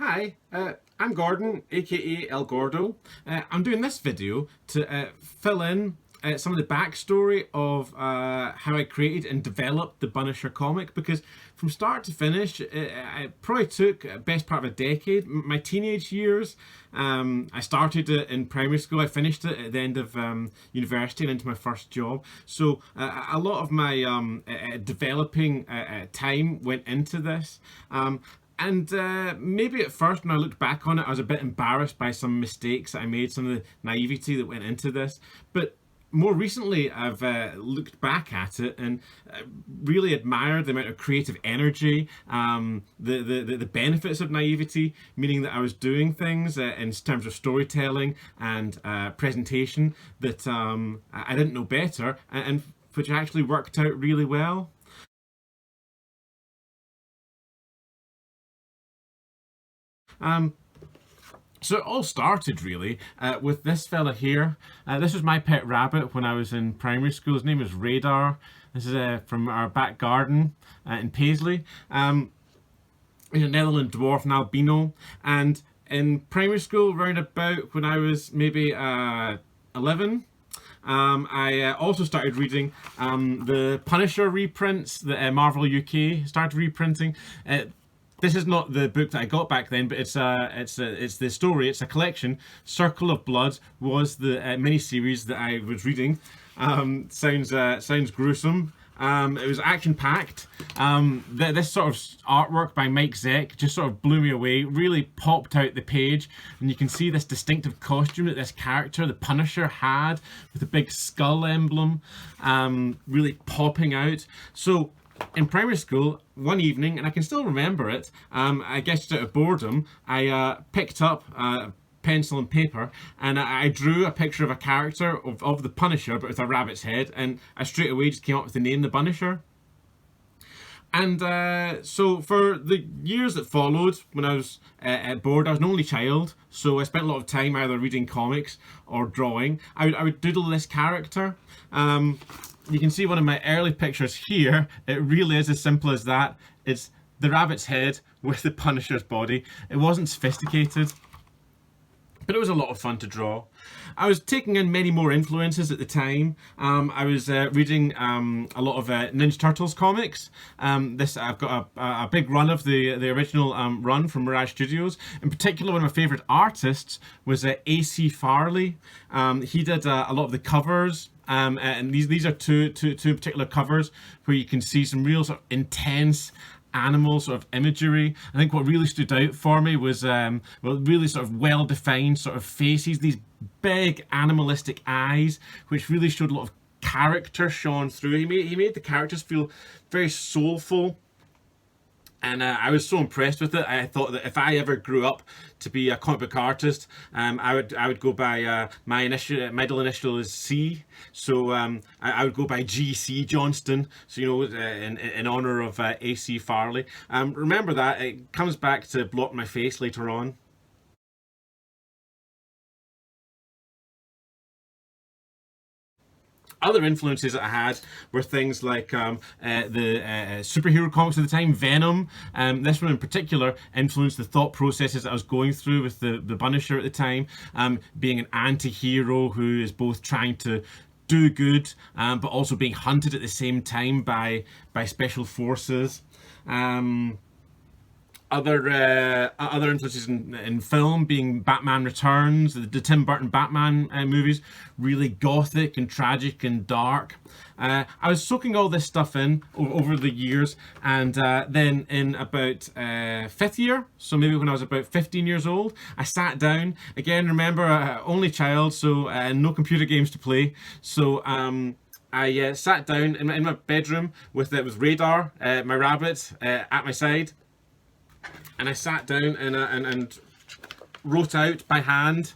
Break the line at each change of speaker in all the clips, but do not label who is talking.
Hi, I'm Gordon, aka El Gordo. I'm doing this video to fill in some of the backstory of how I created and developed the Bunisher comic, because from start to finish, it probably took best part of a decade. My teenage years, I started it in primary school, I finished it at the end of university and into my first job. So a lot of my developing time went into this. And maybe at first, when I looked back on it, I was a bit embarrassed by some mistakes that I made, some of the naivety that went into this. But more recently, I've looked back at it and really admired the amount of creative energy, the benefits of naivety, meaning that I was doing things in terms of storytelling and presentation that I didn't know better, and which actually worked out really well. Um, So it all started really with this fella here. This was my pet rabbit when I was in primary school. His name is Radar. This is from our back garden in Paisley. He's a Netherland dwarf, an albino. And in primary school, round about when I was maybe 11, I also started reading the Punisher reprints that Marvel UK started reprinting. This is not the book that I got back then, but it's the story. It's a collection. Circle of Blood was the mini-series that I was reading. Sounds gruesome. It was action-packed. This sort of artwork by Mike Zeck just sort of blew me away. Really popped out the page, and you can see this distinctive costume that this character, the Punisher, had with a big skull emblem, really popping out. So in primary school, one evening, and I can still remember it, I guess just out of boredom, I picked up pencil and paper, and I drew a picture of a character of the Punisher, but with a rabbit's head, and I straight away just came up with the name, the Bunisher. And so for the years that followed, when I was bored, I was an only child, so I spent a lot of time either reading comics or drawing. I would doodle this character. You can see one of my early pictures here. It really is as simple as that. It's the rabbit's head with the Punisher's body. It wasn't sophisticated, but it was a lot of fun to draw. I was taking in many more influences at the time. I was reading a lot of Ninja Turtles comics. I've got a big run of the original run from Mirage Studios. In particular, one of my favourite artists was A.C. Farley. He did a lot of the covers. And these are two particular covers where you can see some real sort of intense animal sort of imagery. I think what really stood out for me was really sort of well-defined sort of faces, these big animalistic eyes, which really showed a lot of character shone through. He made the characters feel very soulful. And I was so impressed with it. I thought that if I ever grew up to be a comic book artist, I would go by my middle initial is C, so I would go by G.C. Johnston. So in honor of A.C. Farley. Remember that it comes back to blow up my face later on. Other influences that I had were things like the superhero comics of the time, Venom. This one in particular influenced the thought processes that I was going through with the Bunisher at the time, being an anti-hero who is both trying to do good, but also being hunted at the same time by special forces. Other influences in film being Batman Returns, the Tim Burton Batman movies, really gothic and tragic and dark. I was soaking all this stuff in over the years, and then in about fifth year, so maybe when I was about 15 years old, I sat down. Again, remember, only child, so no computer games to play. So I sat down in my bedroom with Radar, my rabbit, at my side. And I sat down and wrote out by hand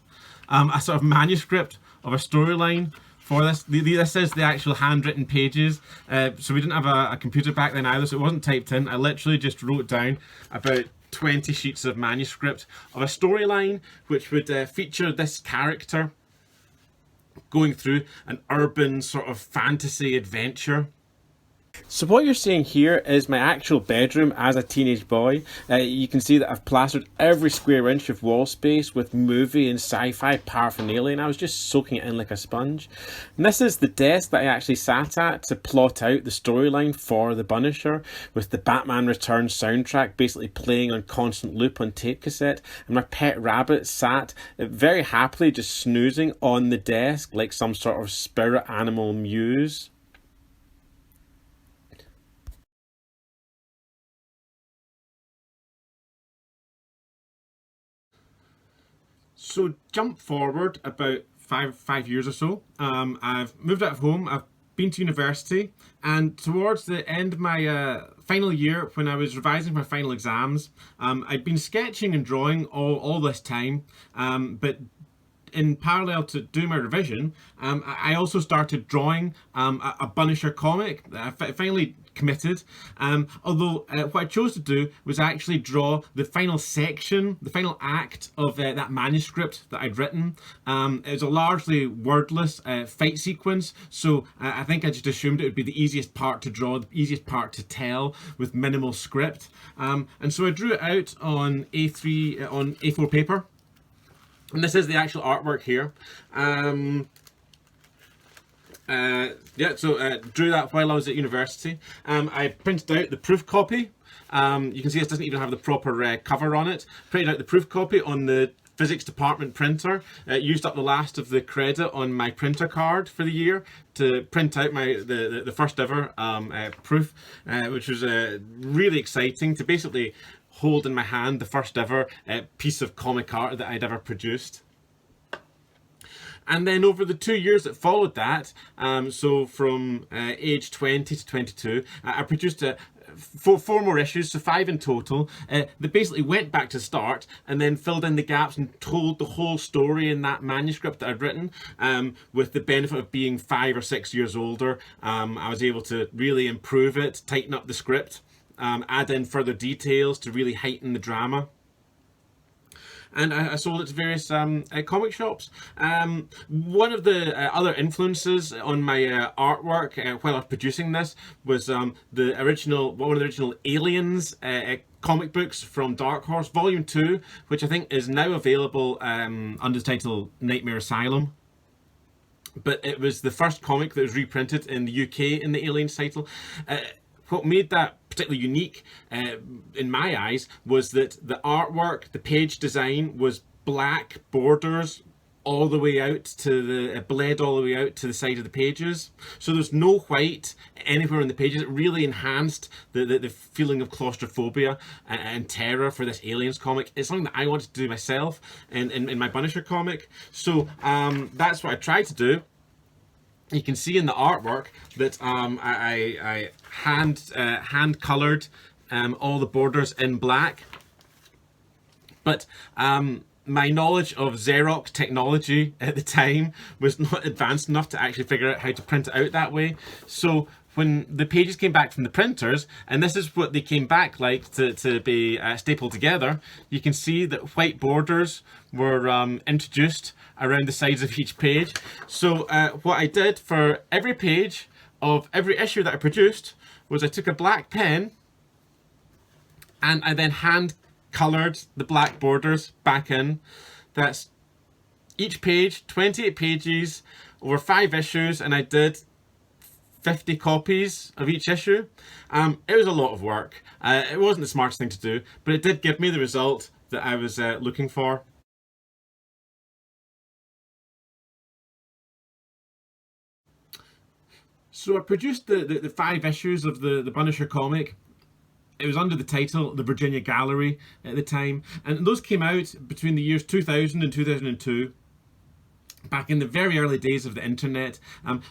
a sort of manuscript of a storyline for this. This is the actual handwritten pages. So we didn't have a computer back then either, so it wasn't typed in. I literally just wrote down about 20 sheets of manuscript of a storyline which would feature this character going through an urban sort of fantasy adventure. So what you're seeing here is my actual bedroom as a teenage boy. You can see that I've plastered every square inch of wall space with movie and sci-fi paraphernalia, and I was just soaking it in like a sponge. And this is the desk that I actually sat at to plot out the storyline for the Bunisher, with the Batman Returns soundtrack basically playing on constant loop on tape cassette, and my pet rabbit sat very happily just snoozing on the desk like some sort of spirit animal muse. So jump forward about five years or so. I've moved out of home. I've been to university, and towards the end of my final year, when I was revising for my final exams, I'd been sketching and drawing all this time, but in parallel to doing my revision, I also started drawing a Bunisher comic. I finally committed. Although what I chose to do was actually draw the final section, the final act of that manuscript that I'd written. It was a largely wordless fight sequence, so I think I just assumed it would be the easiest part to draw, the easiest part to tell with minimal script. And so I drew it out on A4 paper. And this is the actual artwork here. Drew that while I was at university. I printed out the proof copy. You can see this doesn't even have the proper cover on it. Printed out the proof copy on the physics department printer. Used up the last of the credit on my printer card for the year to print out the first ever proof, which was really exciting to basically hold in my hand the first ever piece of comic art that I'd ever produced. And then over the 2 years that followed that, so from age 20 to 22, I produced four more issues, so 5 in total, that basically went back to start and then filled in the gaps and told the whole story in that manuscript that I'd written. With the benefit of being 5 or 6 years older, I was able to really improve it, tighten up the script, add in further details to really heighten the drama. And I sold it to various comic shops. One of the other influences on my artwork while I was producing this was one of the original Aliens comic books from Dark Horse, Volume 2, which I think is now available under the title Nightmare Asylum. But it was the first comic that was reprinted in the UK in the Aliens title. What made that particularly unique in my eyes was that the artwork, the page design was black borders all the way out to the bled all the way out to the side of the pages. So there's no white anywhere on the pages. It really enhanced the feeling of claustrophobia and terror for this Aliens comic. It's something that I wanted to do myself in my Bunisher comic. So that's what I tried to do. You can see in the artwork that I hand colored all the borders in black, but my knowledge of Xerox technology at the time was not advanced enough to actually figure out how to print it out that way. So when the pages came back from the printers, and this is what they came back like to be stapled together, you can see that white borders were introduced around the sides of each page. So what I did for every page of every issue that I produced was I took a black pen and I then hand colored the black borders back in. That's each page, 28 pages over 5 issues, and I did 50 copies of each issue. It was a lot of work. It wasn't the smartest thing to do, but it did give me the result that I was looking for. So I produced the 5 issues of the Bunisher comic. It was under the title The Virginia Gallery at the time, and those came out between the years 2000 and 2002. Back in the very early days of the internet.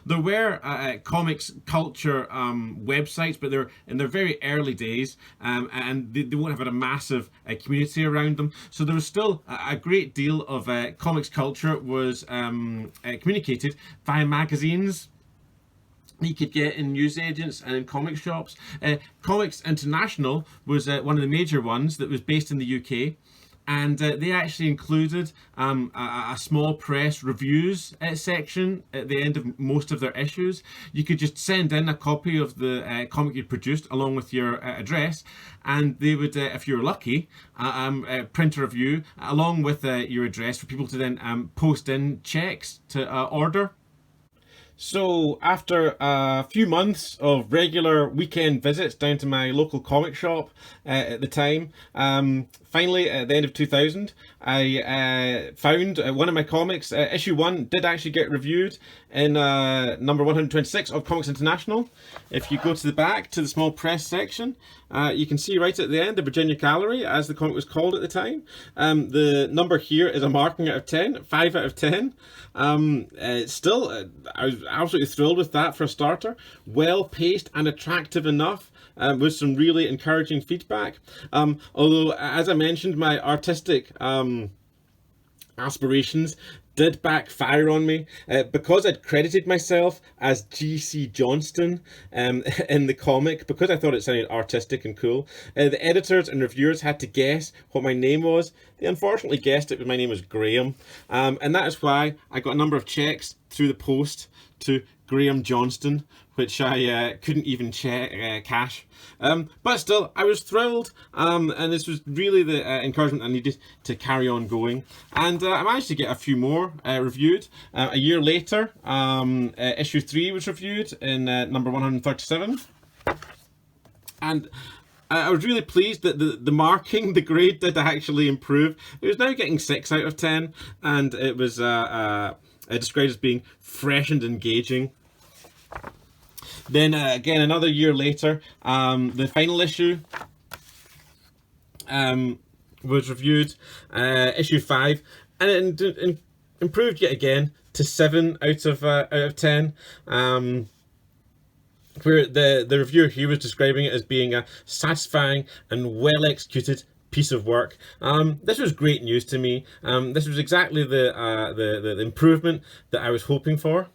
There were comics culture websites, but they're in their very early days, and they won't have had a massive community around them. So there was still a great deal of comics culture was communicated via magazines you could get in newsagents and in comic shops. Comics International was one of the major ones that was based in the UK. and they actually included a small press reviews section at the end of most of their issues. You could just send in a copy of the comic you produced along with your address, and they would, if you're lucky, print a review along with your address for people to then post in checks to order. So after a few months of regular weekend visits down to my local comic shop at the time, finally at the end of 2000, I found one of my comics. Issue 1 did actually get reviewed in number 126 of Comics International. If you go to the back, to the small press section, you can see right at the end, the Virginia Gallery, as the comic was called at the time. The number here is a marking out of 10, 5 out of 10. Still, I was absolutely thrilled with that for a starter. Well paced and attractive enough, with some really encouraging feedback. Although, as I mentioned, my artistic aspirations did backfire on me because I'd credited myself as G.C. Johnston in the comic, because I thought it sounded artistic and cool. The editors and reviewers had to guess what my name was. They unfortunately guessed it, but my name was Graham, and that is why I got a number of checks through the post to Graham Johnston, which I couldn't even cash. But still, I was thrilled, and this was really the encouragement I needed to carry on going. And I managed to get a few more reviewed. A year later, issue 3 was reviewed in number 137. And I was really pleased that the marking, the grade, did actually improve. It was now getting 6 out of 10, and it was described as being fresh and engaging. Then again, another year later, the final issue was reviewed, issue 5, and it improved yet again to 7 out of 10. Where the reviewer here was describing it as being a satisfying and well executed piece of work. This was great news to me. This was exactly the improvement that I was hoping for.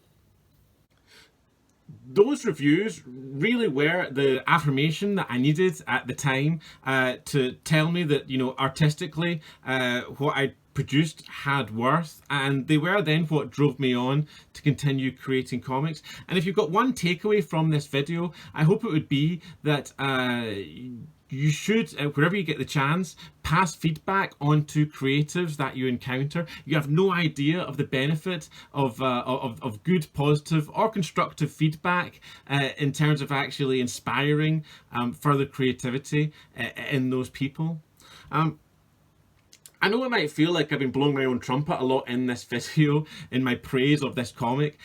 Those reviews really were the affirmation that I needed at the time to tell me that, you know, artistically, what I produced had worth, and they were then what drove me on to continue creating comics. And if you've got one takeaway from this video, I hope it would be that you should, wherever you get the chance, pass feedback on to creatives that you encounter. You have no idea of the benefit of good, positive or constructive feedback in terms of actually inspiring further creativity in those people. I know it might feel like I've been blowing my own trumpet a lot in this video in my praise of this comic.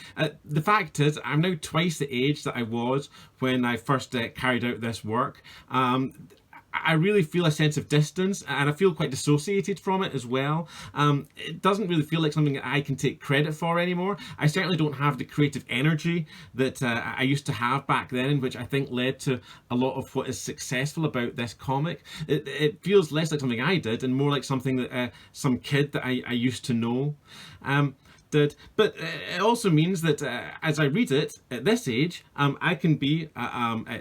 The fact is, I'm now twice the age that I was when I first carried out this work. I really feel a sense of distance, and I feel quite dissociated from it as well. It doesn't really feel like something that I can take credit for anymore. I certainly don't have the creative energy that I used to have back then, which I think led to a lot of what is successful about this comic. It feels less like something I did and more like something that some kid that I used to know did. But it also means that as I read it at this age, I can be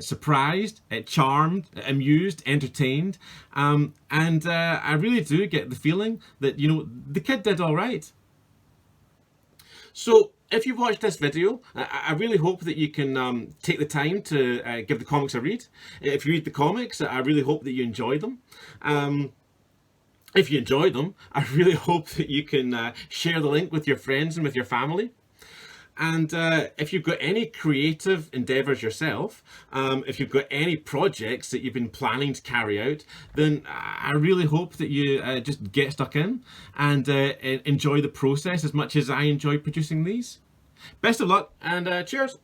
surprised, charmed, amused, entertained, and I really do get the feeling that, you know, the kid did all right. So if you've watched this video, I really hope that you can take the time to give the comics a read. If you read the comics, I really hope that you enjoy them. If you enjoy them, I really hope that you can share the link with your friends and with your family. And if you've got any creative endeavours yourself, if you've got any projects that you've been planning to carry out, then I really hope that you just get stuck in and enjoy the process as much as I enjoy producing these. Best of luck, and cheers!